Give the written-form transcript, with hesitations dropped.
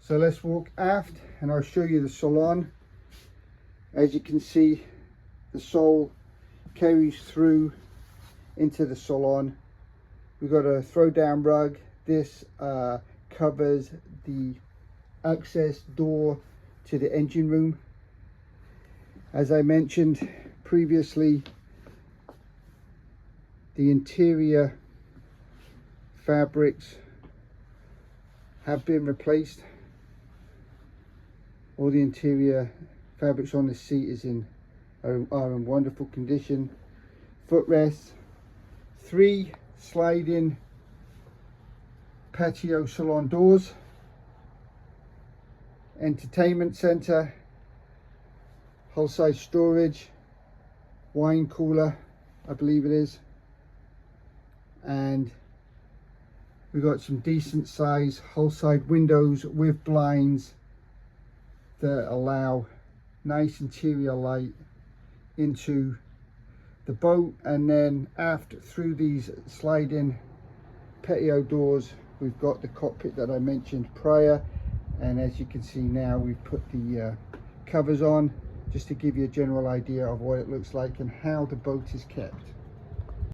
So let's walk aft and I'll show you the salon. As you can see, the sole carries through into the salon. We've got a throw down rug. This covers the access door to the engine room. As I mentioned previously, the interior fabrics have been replaced. All the interior fabrics on the seat are in wonderful condition. Footrests, 3 sliding patio salon doors, entertainment center, whole side storage, wine cooler, I believe it is, and we've got some decent size whole side windows with blinds that allow nice interior light into the boat. And then aft through these sliding patio doors, we've got the cockpit that I mentioned prior, and as you can see now, we've put the covers on just to give you a general idea of what it looks like and how the boat is kept.